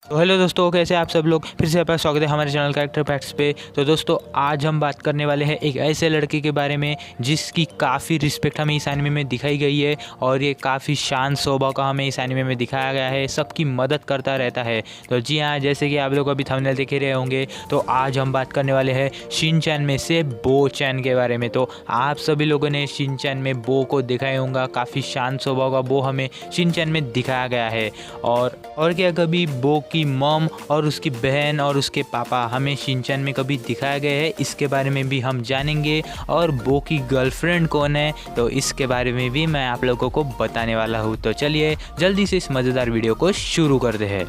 तो हेलो दोस्तों, कैसे आप सब लोग। फिर से आपका स्वागत है हमारे चैनल कैरेक्टर फैक्ट्स पे। तो दोस्तों, आज हम बात करने वाले हैं एक ऐसे लड़के के बारे में जिसकी काफ़ी रिस्पेक्ट हमें इस एनिमे में दिखाई गई है और ये काफ़ी शांत स्वभाव का हमें इस एनिमे में दिखाया गया है, सबकी मदद करता रहता है। तो जी हाँ, जैसे कि आप लोग अभी थंबनेल देख रहे होंगे, तो आज हम बात करने वाले हैं शिनचैन में से बो-चैन के बारे में। तो आप सभी लोगों ने शिनचैन में बो को देखा ही होगा, काफ़ी शांत स्वभाव का बो हमें शिनचैन में दिखाया गया है। और क्या कभी बो की मॉम और उसकी बहन और उसके पापा हमें शिनचैन में कभी दिखाया गया है, इसके बारे में भी हम जानेंगे। और बो की गर्लफ्रेंड कौन है, तो इसके बारे में भी मैं आप लोगों को बताने वाला हूँ। तो चलिए जल्दी से इस मज़ेदार वीडियो को शुरू करते हैं।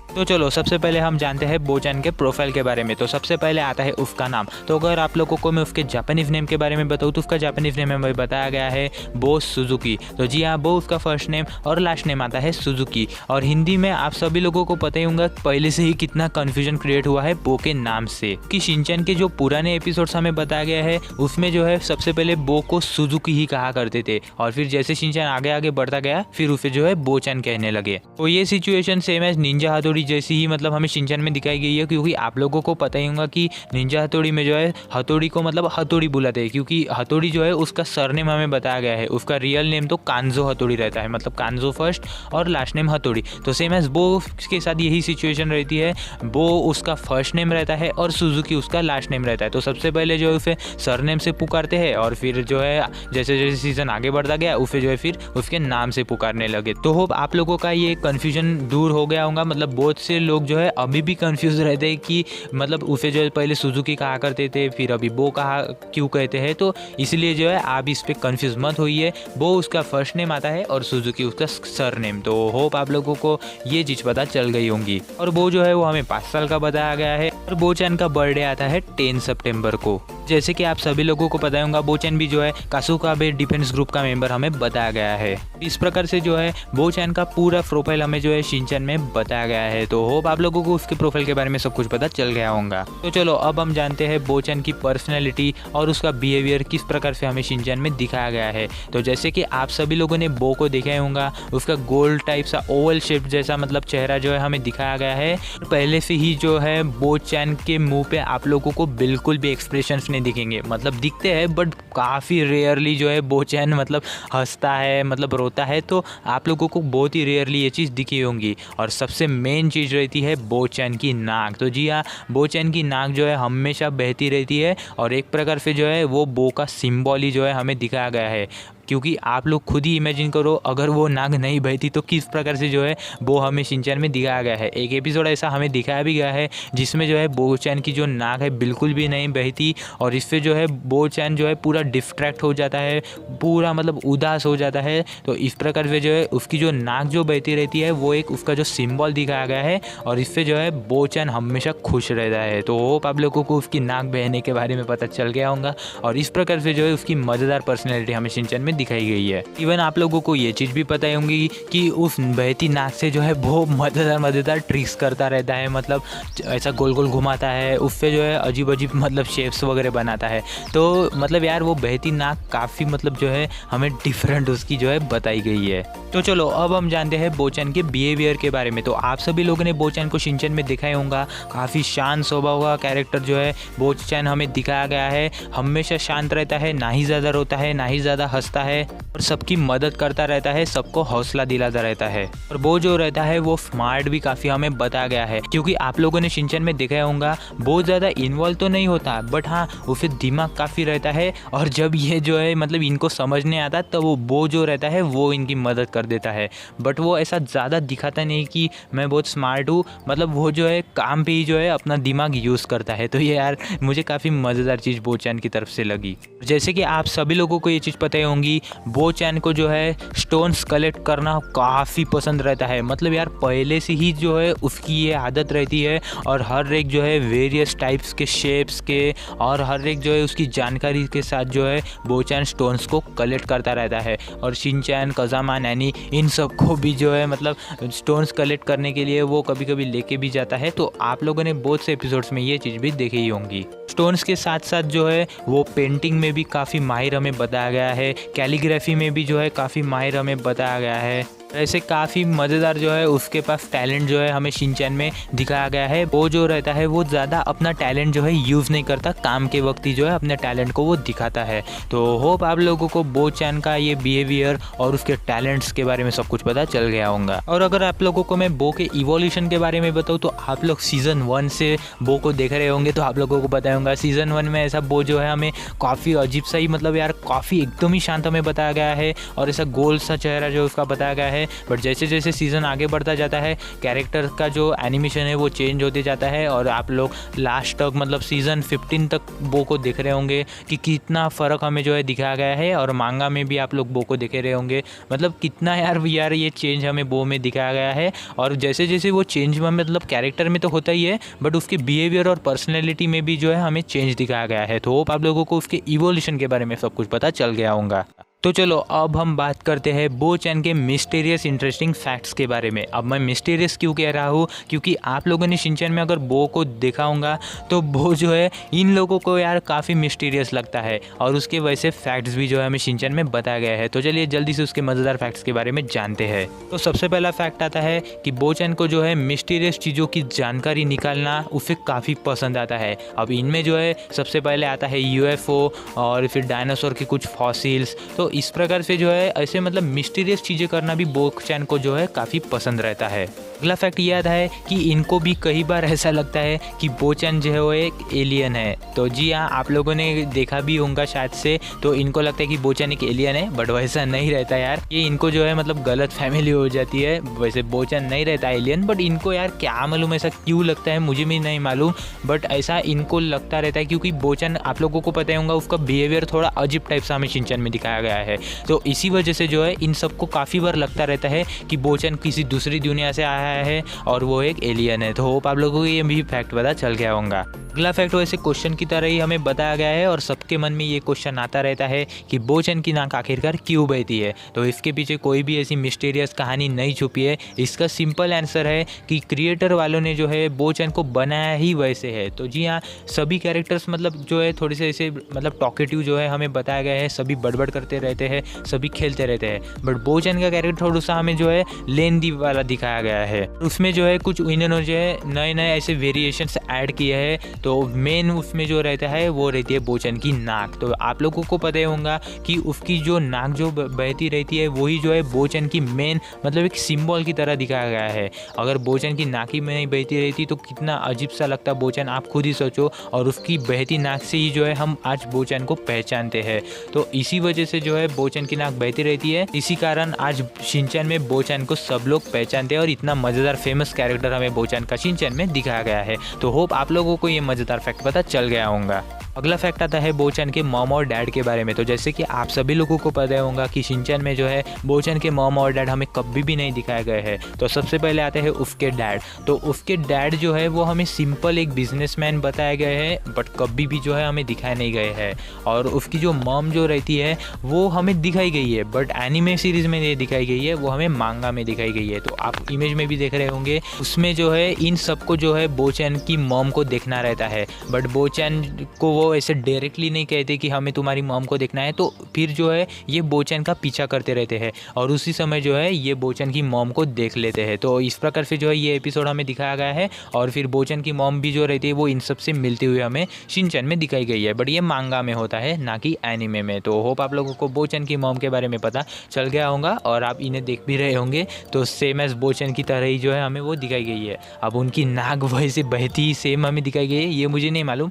तो चलो सबसे पहले हम जानते हैं बो-चैन के प्रोफाइल के बारे में। तो सबसे पहले आता है उसका नाम। तो अगर आप लोगों को मैं उसके जापानीज नेम के बारे में बताऊँ तो उसका जापानीज नेम हमें बताया गया है बो सुजुकी। तो जी हाँ, बो उसका फर्स्ट नेम और लास्ट नेम आता है सुजुकी। और हिंदी में आप सभी लोगों को पता ही होगा पहले से ही कितना कन्फ्यूजन क्रिएट हुआ है बो के नाम से। कि शिनचैन के जो पुराने एपिसोड्स हमें बताया गया है उसमें जो है सबसे पहले बो को सुजुकी ही कहा करते थे, और फिर जैसे शिनचैन आगे आगे बढ़ता गया फिर उसे जो है बो-चैन कहने लगे। तो ये सिचुएशन सेम एज निंजा हथौड़ी जैसी ही मतलब हमें शिनचैन में दिखाई गई है, क्योंकि आप लोगों को पता ही होगा कि निंजा हथौड़ी में जो है हथौड़ी को मतलब हथौड़ी बुलाते हैं, क्योंकि हथौड़ी जो है उसका सरनेम हमें बताया गया है। उसका रियल नेम तो कांजो हथौड़ी रहता है, मतलब कांजो फर्स्ट और लास्ट नेम हथौड़ी। तो सेम एज बो के साथ यही सिचुएशन रहती है, बो उसका फर्स्ट नेम रहता है और सुजुकी उसका लास्ट नेम रहता है। तो सबसे पहले जो है उसे सरनेम से पुकारते हैं और फिर जो है जैसे जैसे सीजन आगे बढ़ता गया उसे जो है फिर उसके नाम से पुकारने लगे। तो होप आप लोगों का ये कन्फ्यूजन दूर हो गया होगा। मतलब बहुत से लोग जो है अभी भी कंफ्यूज रहते हैं कि मतलब उसे जो है पहले सुजुकी कहा करते थे फिर अभी बो कहा क्यों कहते हैं। तो इसलिए जो है आप इस पे कंफ्यूज मत होइए। बो उसका फर्स्ट नेम आता है और सुजुकी उसका सर नेम। तो होप आप लोगों को ये चीज़ पता चल गई होंगी। और बो जो है वो हमें 5 साल का बताया गया है और बो-चैन का बर्थडे आता है 10 सितंबर को। जैसे कि आप सभी लोगों को पता होगा बो-चैन भी जो है कासुकाबे डिफेंस ग्रुप का मेंबर हमें बताया गया है। इस प्रकार से जो है बो-चैन का पूरा प्रोफाइल हमें जो है शिनचैन में बताया गया है। तो होप आप लोगों को उसके प्रोफाइल के बारे में सब कुछ पता चल गया होगा। तो चलो अब हम जानते हैं बो-चैन की पर्सनैलिटी और उसका बिहेवियर किस प्रकार से हमें शिनचैन में दिखाया गया है। तो जैसे कि आप सभी लोगों ने बो को देखा होगा, उसका गोल्ड टाइप सा ओवल शेप जैसा मतलब चेहरा जो है हमें दिखाया गया है। पहले से ही जो है बो-चैन के मुंह पे आप लोगों को बिल्कुल भी एक्सप्रेशंस नहीं दिखेंगे, मतलब दिखते हैं बट काफ़ी रेयरली जो है बो-चैन मतलब हंसता है, मतलब रोता है। तो आप लोगों को बहुत ही रेयरली ये चीज़ दिखी होंगी। और सबसे मेन चीज़ रहती है बो-चैन की नाक। तो जी हाँ, बो-चैन की नाक जो है हमेशा बहती रहती है और एक प्रकार से जो है वो बो का सिंबल ही जो है हमें दिखाया गया है। क्योंकि आप लोग खुद ही इमेजिन करो अगर वो नाक नहीं बहती तो किस प्रकार से जो है वो हमें शिनचैन में दिखाया गया है। एक एपिसोड ऐसा हमें दिखाया भी गया है जिसमें जो है बो-चैन की जो नाक है बिल्कुल भी नहीं बहती और इससे जो है बो-चैन जो है पूरा डिस्ट्रैक्ट हो जाता है, पूरा मतलब उदास हो जाता है। तो इस प्रकार से जो है उसकी जो नाक जो बहती रहती है वो एक उसका जो सिंबल दिखाया गया है और इससे जो है बो-चैन हमेशा खुश रहता है। तो होप आप लोगों को उसकी नाक बहने के बारे में पता चल गया होगा और इस प्रकार से जो है उसकी मज़ेदार पर्सनैलिटी हमें शिनचैन में दिखाई गई है। इवन आप लोगों को ये चीज़ भी पता ही होंगी कि उस बहती नाक से जो है वो मज़ेदार ट्रिक्स करता रहता है, मतलब ऐसा गोल गोल घुमाता है, उससे जो है अजीब अजीब मतलब शेप्स वगैरह बनाता है। तो मतलब यार वो बहती नाक काफ़ी मतलब जो है हमें डिफरेंट उसकी जो है बताई गई है। तो चलो अब हम जानते हैं बो-चैन के बिहेवियर के बारे में। तो आप सभी लोगों ने बो-चैन को शिनचैन में देखा ही होगा, काफ़ी शांत स्वभाव का कैरेक्टर जो है बो-चैन हमें दिखाया गया है। हमेशा शांत रहता है, ना ही ज़्यादा रोता है ना ही ज़्यादा हंसता है और सबकी मदद करता रहता है, सबको हौसला दिलाता रहता है। और वो जो रहता है वो स्मार्ट भी काफ़ी हमें बताया गया है, क्योंकि आप लोगों ने शिनचैन में देखा होगा बहुत ज़्यादा इन्वॉल्व तो नहीं होता बट हाँ उसे दिमाग काफ़ी रहता है। और जब ये जो है मतलब इनको समझ नहीं आता तो वो जो रहता है वो इनकी मदद कर देता है, बट वो ऐसा ज़्यादा दिखाता नहीं कि मैं बहुत स्मार्ट हूँ। मतलब वो जो है काम पे ही जो है अपना दिमाग यूज़ करता है। तो ये यार मुझे काफ़ी मज़ेदार चीज़ बो-चैन की तरफ से लगी। जैसे कि आप सभी लोगों को ये चीज़ पता ही होंगी, बो-चैन को जो है स्टोन्स कलेक्ट करना काफ़ी पसंद रहता है। मतलब यार पहले से ही जो है उसकी ये आदत रहती है और हर एक जो है वेरियस टाइप्स के शेप्स के और हर एक जो है उसकी जानकारी के साथ जो है बो-चैन स्टोन्स को कलेक्ट करता रहता है। और शिनचैन, कज़ामा, नैनी इन सबको भी जो है मतलब स्टोन्स कलेक्ट करने के लिए वो कभी कभी लेके भी जाता है। तो आप लोगों ने बहुत से एपिसोड्स में ये चीज़ भी देखी ही होंगी। स्टोन्स के साथ साथ जो है वो पेंटिंग में भी काफ़ी माहिर हमें बताया गया है, कैलीग्राफी कोरियोग्राफी में भी जो है काफ़ी माहिर हमें बताया गया है। ऐसे काफ़ी मज़ेदार जो है उसके पास टैलेंट जो है हमें शिनचैन में दिखाया गया है। वो जो रहता है वो ज़्यादा अपना टैलेंट जो है यूज़ नहीं करता, काम के वक्त ही जो है अपने टैलेंट को वो दिखाता है। तो होप आप लोगों को बोचैन का ये बिहेवियर और उसके टैलेंट्स के बारे में सब कुछ पता चल गया होगा। और अगर आप लोगों को मैं बो के इवोल्यूशन के बारे में बताऊँ तो आप लोग सीज़न 1 से बो को देख रहे होंगे तो आप लोगों को पता होगा सीज़न 1 में ऐसा बो जो है हमें काफ़ी अजीब सा ही, मतलब यार काफ़ी एकदम ही शांत हमें बताया गया है और ऐसा गोल सा चेहरा जो उसका बताया गया है। बट जैसे जैसे सीज़न आगे बढ़ता जाता है कैरेक्टर का जो एनिमेशन है वो चेंज होते जाता है और आप लोग लास्ट तक मतलब सीज़न 15 तक बो को देख रहे होंगे कि कितना फ़र्क हमें जो है दिखाया गया है। और मांगा में भी आप लोग बो को देखे रहे होंगे, मतलब कितना यार ये चेंज हमें बो में दिखाया गया है। और जैसे जैसे वो चेंज में मतलब कैरेक्टर में तो होता ही है बट उसके बिहेवियर और पर्सनैलिटी में भी जो है हमें चेंज दिखाया गया है। तो होप आप लोगों को उसके इवोल्यूशन के बारे में सब कुछ पता चल गया होगा। तो चलो अब हम बात करते हैं बोचैन के मिस्टीरियस इंटरेस्टिंग फैक्ट्स के बारे में। अब मैं मिस्टीरियस क्यों कह रहा हूँ, क्योंकि आप लोगों ने शिनचैन में अगर बो को देखा होगा तो बो जो है इन लोगों को यार काफ़ी मिस्टीरियस लगता है और उसके वैसे फैक्ट्स भी जो है हमें शिनचैन में बताया गया है। तो चलिए जल्दी से उसके मज़ेदार फैक्ट्स के बारे में जानते हैं। तो सबसे पहला फैक्ट आता है कि बोचैन को जो है मिस्टीरियस चीज़ों की जानकारी निकालना उसे काफ़ी पसंद आता है। अब इनमें जो है सबसे पहले आता है UFO और फिर डायनासोर की कुछ फॉसिल्स। तो इस प्रकार से जो है ऐसे मतलब मिस्टीरियस चीज़ें करना भी बोचैन को जो है काफ़ी पसंद रहता है। अगला फैक्ट ये आता है कि इनको भी कई बार ऐसा लगता है कि बोचैन जो है वो एक एलियन है। तो जी हाँ, आप लोगों ने देखा भी होगा शायद से, तो इनको लगता है कि बोचैन एक एलियन है बट वैसा नहीं रहता यार। ये इनको जो है मतलब गलत फैमिली हो जाती है। वैसे बोचैन नहीं रहता एलियन बट इनको यार क्या मालूम ऐसा क्यों लगता है, मुझे भी नहीं मालूम बट ऐसा इनको लगता रहता है क्योंकि बोचैन आप लोगों को पता ही होगा उसका बिहेवियर थोड़ा अजीब टाइप सा हमें शिनचैन में दिखाया गया है। तो इसी वजह से जो है इन सबको काफ़ी बार लगता रहता है कि बोचैन किसी दूसरी दुनिया से आया है और वो एक एलियन है। तो होप आप लोगों को ये भी फैक्ट पता चल गया होगा। अगला फैक्ट वैसे क्वेश्चन की तरह ही हमें बताया गया है और सबके मन में ये क्वेश्चन आता रहता है कि बोचैन की नाक आखिरकार क्यों बहती है। तो इसके पीछे कोई भी ऐसी मिस्टीरियस कहानी नहीं छुपी है। इसका सिंपल आंसर है कि क्रिएटर वालों ने जो है बोचैन को बनाया ही वैसे है। तो जी हाँ, सभी कैरेक्टर्स मतलब जो है थोड़े से ऐसे मतलब टॉकेटिव जो है हमें बताया गया है, सभी बड़बड़ करते रहते हैं, सभी खेलते रहते हैं। बट बोचैन का कैरेक्टर थोड़ा सा हमें जो है लेंदी वाला दिखाया गया है। उसमें जो है कुछ इन्होंने जो है नए नए ऐसे वेरिएशंस ऐड किए हैं। तो मेन उसमें जो रहता है वो रहती है बोचैन की नाक। तो आप लोगों को पता ही होगा कि उसकी जो नाक जो बहती रहती है वही जो है बोचैन की मेन मतलब एक सिंबल की तरह दिखाया गया है। अगर बोचैन की नाक ही में नहीं बहती रहती तो कितना अजीब सा लगता बोचैन, आप खुद ही सोचो। और उसकी बहती नाक से ही जो है हम आज बोचैन को पहचानते हैं। तो इसी वजह से जो है बोचैन की नाक बहती रहती है। इसी कारण आज शिनचैन में बोचैन को सब लोग पहचानते हैं और इतना मज़ेदार फेमस कैरेक्टर हमें बोचैन का शिनचैन में दिखाया गया है। तो होप आप लोगों को ये मज़ेदार फैक्ट पता चल गया होगा। अगला फैक्ट आता है बोचैन के मॉम और डैड के बारे में। तो जैसे कि आप सभी लोगों को पता होगा कि शिनचैन में जो है बोचैन के मॉम और डैड हमें कभी भी नहीं दिखाए गए हैं। तो सबसे पहले आते हैं उसके डैड। तो उसके डैड जो है वो हमें सिंपल एक बिजनेसमैन बताए गए हैं बट कभी भी जो है हमें दिखाए नहीं गए हैं। और उसकी जो मॉम जो रहती है वो हमें दिखाई गई है बट एनिमे सीरीज़ में नहीं दिखाई गई है, वो हमें मांगा में दिखाई गई है। तो आप इमेज में भी देख रहे होंगे, उसमें जो है इन सबको जो है बोचैन की मॉम को देखना रहता है बट बोचैन को वो ऐसे डायरेक्टली नहीं कहते कि हमें तुम्हारी मॉम को देखना है। तो फिर जो है ये बोचैन का पीछा करते रहते हैं और उसी समय जो है ये बोचैन की मॉम को देख लेते हैं। तो इस प्रकार से जो है ये एपिसोड हमें दिखाया गया है और फिर बोचैन की मॉम भी जो रहती है वो इन सब से मिलती हुई हमें शिनचैन में दिखाई गई है बट ये मांगा में होता है ना कि एनिमे में। तो होप आप लोगों को बोचैन की मॉम के बारे में पता चल गया होगा और आप इन्हें देख भी रहे होंगे। तो सेम एज बोचैन की तरह ही जो है हमें वो दिखाई गई है। अब उनकी नाक वैसे बहती सेम हमें दिखाई गई है ये मुझे नहीं मालूम,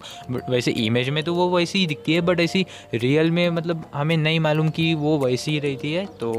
वैसे इमेज में तो वो वैसी ही दिखती है बट ऐसी रियल में मतलब हमें नहीं मालूम कि वो वैसी ही रहती है। तो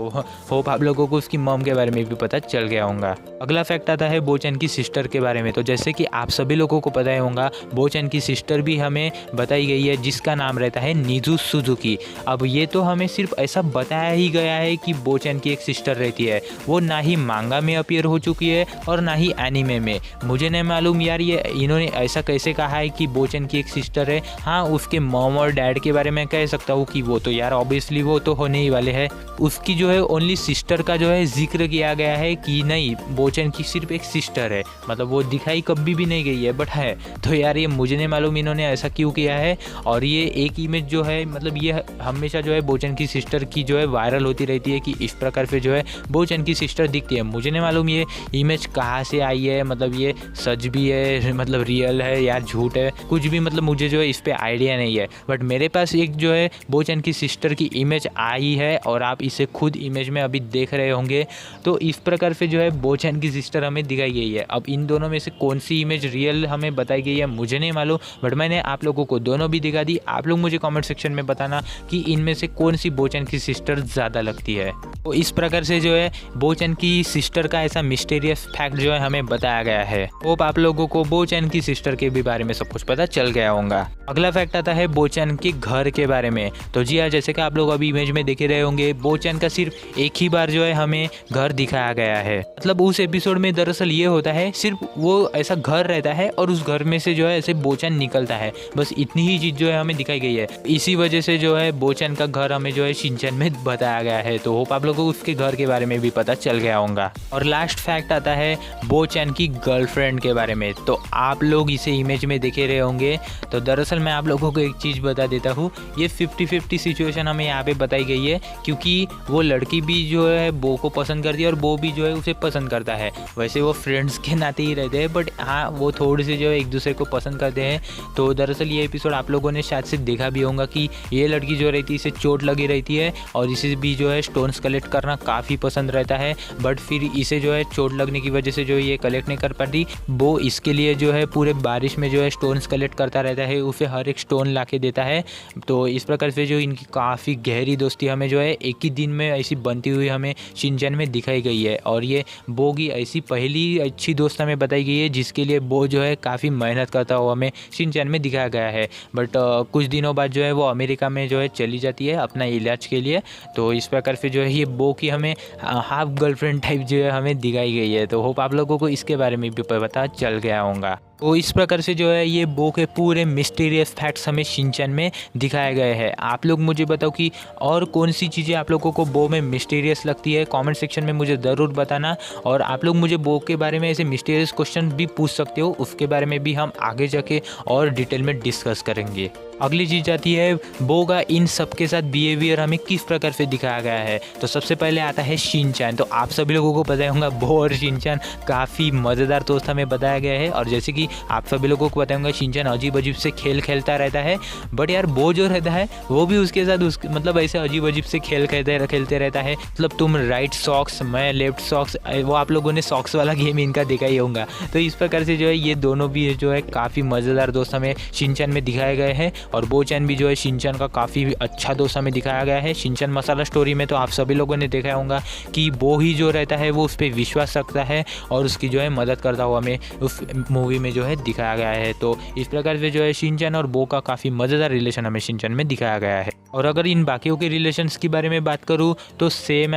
होप आप लोगों को उसकी मॉम के बारे में भी पता चल गया होगा। अगला फैक्ट आता है बोचैन की सिस्टर के बारे में। तो जैसे कि आप सभी लोगों को पता ही होगा बोचैन की सिस्टर भी हमें बताई गई है जिसका नाम रहता है निजू सुजुकी। अब ये तो हमें सिर्फ ऐसा बताया ही गया है कि बोचैन की एक सिस्टर रहती है, वो ना ही मांगा में अपीयर हो चुकी है और ना ही एनीमे में। मुझे नहीं मालूम यार ये इन्होंने ऐसा कैसे कहा है कि बोचैन की एक सिस्टर है। हाँ, हाँ उसके मॉम और डैड के बारे में कह सकता हूँ कि वो तो यार ऑब्वियसली वो तो होने ही वाले हैं। उसकी जो है ओनली सिस्टर का जो है जिक्र किया गया है कि नहीं बोचन की सिर्फ एक सिस्टर है, मतलब वो दिखाई कभी भी नहीं गई है बट है। तो यार ये मुझे नहीं मालूम इन्होंने ऐसा क्यों किया है। और ये एक इमेज जो है मतलब ये हमेशा जो है बोचन की सिस्टर की जो है वायरल होती रहती है कि इस प्रकार से जो है बोचन की सिस्टर दिखती है। मुझे नहीं मालूम ये इमेज कहाँ से आई है, मतलब ये सच भी है मतलब रियल है या झूठ है कुछ भी, मतलब मुझे जो है इस पर आइडिया नहीं है। बट मेरे पास एक जो है बोचन की सिस्टर की इमेज आई है और आप इसे खुद इमेज में अभी देख रहे होंगे। तो इस प्रकार से जो है बोचन की सिस्टर हमें दिखाई गई है। अब इन दोनों में से कौन सी इमेज रियल हमें बताई गई है मुझे नहीं मालूम, बट मैंने आप लोगों को दोनों भी दिखा दी। आप लोग मुझे कमेंट सेक्शन में बताना कि इनमें से कौन सी बोचन की सिस्टर ज़्यादा लगती है। तो इस प्रकार से जो है बोचन की सिस्टर का ऐसा मिस्टीरियस फैक्ट जो है हमें बताया गया है। होप आप लोगों को बोचन की सिस्टर के भी बारे में सब कुछ पता चल गया होगा। अगला फैक्ट आता है बोचन के घर के बारे में। तो जी हाँ, जैसे कि आप लोग अभी इमेज में देख रहे होंगे बोचन का सिर्फ एक ही बार जो है हमें घर दिखाया गया है। मतलब उस एपिसोड में दरअसल ये होता है सिर्फ वो ऐसा घर रहता है और उस घर में से जो है ऐसे बोचन निकलता है, बस इतनी ही चीज़ जो है हमें दिखाई गई है। इसी वजह से जो है बोचन का घर हमें जो है शिनचैन में बताया गया है। तो होप आप लोगों को उसके घर के बारे में भी पता चल गया होगा। और लास्ट फैक्ट आता है बोचन की गर्लफ्रेंड के बारे में। तो आप लोग इसे इमेज में देखे रहे होंगे। तो दरअसल मैं आप लोगों को एक चीज़ बता देता हूँ, ये 50-50 सिचुएशन हमें यहाँ पे बताई गई है क्योंकि वो लड़की भी जो है बो को पसंद करती है और बो भी जो है उसे पसंद करता है। वैसे वो फ्रेंड्स के नाते ही रहते हैं बट हाँ वो थोड़ी सी जो है एक दूसरे को पसंद करते हैं। तो दरअसल ये एपिसोड आप लोगों ने शायद से देखा भी होगा कि ये लड़की जो रहती है इसे चोट लगी रहती है और इसे भी जो है स्टोन्स कलेक्ट करना काफ़ी पसंद रहता है। बट फिर इसे जो है चोट लगने की वजह से जो ये कलेक्ट नहीं कर पाती। वो इसके लिए जो है पूरे बारिश में जो है स्टोन्स कलेक्ट करता रहता है, उसे हर एक स्टोन ला के देता है। तो इस प्रकार से जो इनकी काफ़ी गहरी दोस्ती हमें जो है एक ही दिन में ऐसी बनती हुई हमें शिनचैन में दिखाई गई है। और ये बो की ऐसी पहली अच्छी दोस्त हमें बताई गई है जिसके लिए बो जो है काफ़ी मेहनत करता हुआ हमें शिनचैन में दिखाया गया है। बट कुछ दिनों बाद जो है वो अमेरिका में जो है चली जाती है अपना इलाज के लिए। तो इस प्रकार से जो है ये बो की हमें हाफ गर्लफ्रेंड टाइप जो है हमें दिखाई गई है। तो होप आप लोगों को इसके बारे में भी पता चल गया होगा। तो इस प्रकार से जो है ये बो के पूरे मिस्टीरियस फैक्ट्स हमें शिनचैन में दिखाए गए हैं। आप लोग मुझे बताओ कि और कौन सी चीज़ें आप लोगों को बो में मिस्टीरियस लगती है, कमेंट सेक्शन में मुझे ज़रूर बताना। और आप लोग मुझे बो के बारे में ऐसे मिस्टीरियस क्वेश्चन भी पूछ सकते हो, उसके बारे में भी हम आगे जाके और डिटेल में डिस्कस करेंगे। अगली चीज़ आती है बो का इन सब के साथ बिहेवियर हमें किस प्रकार से दिखाया गया है। तो सबसे पहले आता है शिनचैन। तो आप सभी लोगों को पता होगा बो और शिनचैन काफ़ी मज़ेदार दोस्त हमें बताया गया है। और जैसे कि आप सभी लोगों को पता होगा शिनचैन अजीब अजीब से खेल खेलता रहता है, बट यार बो जो रहता है वो भी उसके साथ मतलब ऐसे अजीब अजीब से खेल खेलते रहता है। मतलब तुम राइट सॉक्स मैं लेफ्ट सॉक्स, वो आप लोगों ने सॉक्स वाला गेम इनका देखा ही होगा। तो इस प्रकार से जो है ये दोनों भी जो है काफ़ी मज़ेदार दोस्त हमें शिनचैन में दिखाए गए हैं। और बोचैन भी जो है शिनचैन का काफ़ी अच्छा दोस्त हमें दिखाया गया है। शिनचैन मसाला स्टोरी में तो आप सभी लोगों ने देखा होगा कि बो ही जो रहता है वो उस पर विश्वास रखता है और उसकी जो है मदद करता हुआ हमें उस मूवी में जो है दिखाया गया है। तो इस प्रकार से जो है शिनचैन और बो का काफ़ी मज़ेदार रिलेशन हमें शिनचैन में दिखाया गया है। और अगर इन बाकियों के रिलेशंस के बारे में बात करूँ तो सेम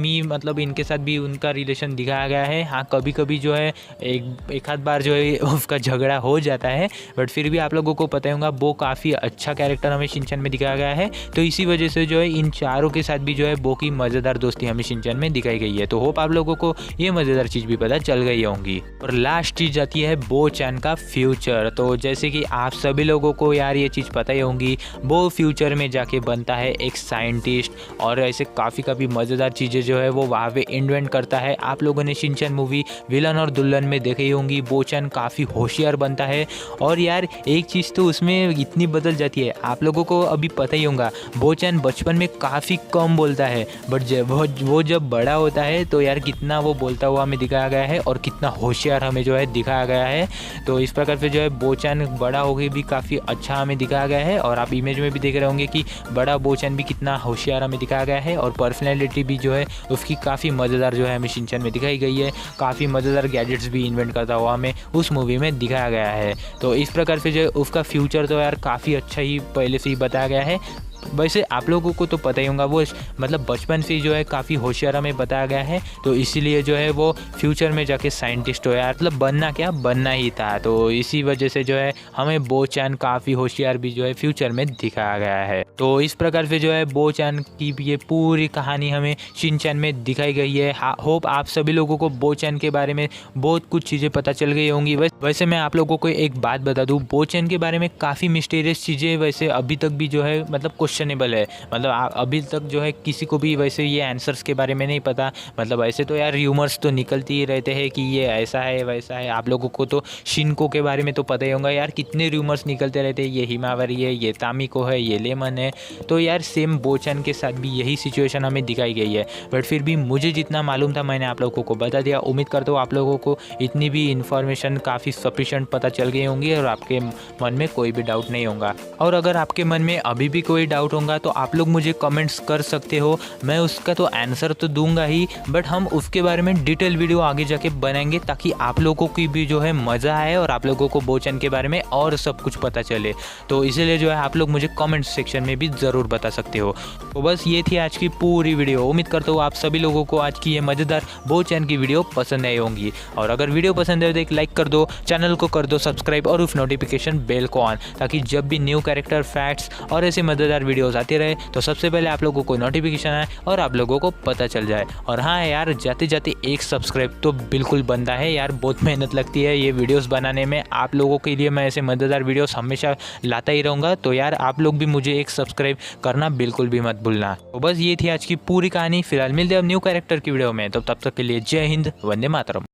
ही मतलब इनके साथ भी उनका रिलेशन दिखाया गया है। हाँ कभी कभी जो है एक आध बार जो है उसका झगड़ा हो जाता है, बट फिर भी आप लोगों को पता होगा बो काफ़ी अच्छा कैरेक्टर हमें शिनचैन में दिखाया गया है। तो इसी वजह से जो है इन चारों के साथ भी जो है बो की मज़ेदार दोस्ती हमें शिनचैन में दिखाई गई है। तो होप आप लोगों को ये मज़ेदार चीज़ भी पता चल गई होंगी। और लास्ट चीज़ आती है बोचैन का फ्यूचर। तो जैसे कि आप सभी लोगों को यार ये चीज़ पता ही होंगी, बो फ्यूचर में जाके बनता है एक साइंटिस्ट और ऐसे काफ़ी मज़ेदार चीज़ें जो है वो वहाँ पे इन्वेंट करता है। आप लोगों ने शिनचैन मूवी विलन और दुल्हन में देखी होंगी, बोचैन काफ़ी होशियार बनता है। और यार एक चीज़ तो उसमें इतनी बदल जाती है, आप लोगों को अभी पता ही होगा बोचैन बचपन में काफ़ी कम बोलता है, बट वो जब बड़ा होता है तो यार कितना वो बोलता हुआ हमें दिखाया गया है और कितना होशियार हमें जो है दिखाया गया है। तो इस प्रकार से जो है बोचैन बड़ा होकर भी काफ़ी अच्छा हमें दिखाया गया है। और आप इमेज में भी देख रहे होंगे कि बड़ा बोचैन भी कितना होशियार हमें दिखाया गया है। और पर्सनैलिटी भी जो है उसकी काफ़ी मज़ेदार जो है हमें शिनचैन में दिखाई गई है। काफ़ी मज़ेदार गैजेट्स भी इन्वेंट करता हुआ हमें उस मूवी में दिखाया गया है। तो इस प्रकार से जो है उसका फ्यूचर तो यार काफ़ी अच्छा ही पहले से ही बताया गया है। वैसे आप लोगों को तो पता ही होगा, वो मतलब बचपन से जो है काफ़ी होशियार हमें बताया गया है, तो इसीलिए जो है वो फ्यूचर में जाके साइंटिस्ट हो यार, मतलब बनना क्या, बनना ही था। तो इसी वजह से जो है हमें बोचान काफ़ी होशियार भी जो है फ्यूचर में दिखाया गया है। तो इस प्रकार से जो है बोचान की ये पूरी कहानी हमें शिनचैन में दिखाई गई है। होप आप सभी लोगों को बोचान के बारे में बहुत कुछ चीज़ें पता चल गई होंगी। वैसे मैं आप लोगों को एक बात बता दूं, बोचान के बारे में काफ़ी मिस्टीरियस चीज़ें वैसे अभी तक भी जो है मतलब क्वेश्चनेबल है, मतलब अभी तक जो है किसी को भी वैसे ये आंसर्स के बारे में नहीं पता। मतलब ऐसे तो यार र्यूमर्स तो निकलती ही रहते हैं कि ये ऐसा है वैसा है। आप लोगों को तो शिनको के बारे में तो पता ही होगा यार, कितने र्यूमर्स निकलते रहते हैं, ये हिमावरी है, ये तामिको है, ये लेमन है। तो यार सेम बोचान के साथ भी यही सिचुएशन हमें दिखाई गई है, बट फिर भी मुझे जितना मालूम था मैंने आप लोगों को बता दिया। उम्मीद करता हूँ आप लोगों को इतनी भी इन्फॉर्मेशन काफ़ी सफिशिएंट पता चल गई होंगी और आपके मन में कोई भी डाउट नहीं होगा। और अगर आपके मन में अभी भी कोई डाउट होगा तो आप लोग मुझे कमेंट्स कर सकते हो, मैं उसका तो आंसर तो दूंगा ही, बट हम उसके बारे में डिटेल वीडियो आगे जाके बनाएंगे ताकि आप लोगों की भी जो है मज़ा आए और आप लोगों को बोचान के बारे में और सब कुछ पता चले। तो इसीलिए जो है आप लोग मुझे कमेंट सेक्शन में भी ज़रूर बता सकते हो। तो बस ये थी आज की पूरी वीडियो। उम्मीद करता हूँ आप सभी लोगों को आज की ये मज़ेदार बोचान की वीडियो पसंद आई होंगी, और अगर वीडियो पसंद है तो एक लाइक कर दो, चैनल को कर दो सब्सक्राइब और उस नोटिफिकेशन बेल को ऑन, ताकि जब भी न्यू कैरेक्टर फैक्ट्स और ऐसे मज़ेदार वीडियोस आते रहे तो सबसे पहले आप लोगों को नोटिफिकेशन आए और आप लोगों को पता चल जाए। और हाँ यार, जाते जाते एक सब्सक्राइब तो बिल्कुल बनता है यार, बहुत मेहनत लगती है ये वीडियोस बनाने में। आप लोगों के लिए मैं ऐसे मज़ेदार वीडियोस हमेशा लाता ही रहूँगा, तो यार आप लोग भी मुझे एक सब्सक्राइब करना बिल्कुल भी मत भूलना। तो बस ये थी आज की पूरी कहानी। फिलहाल मिलते हैं अब न्यू कैरेक्टर की वीडियो में, तो तब तक के लिए जय हिंद, वंदे मातरम।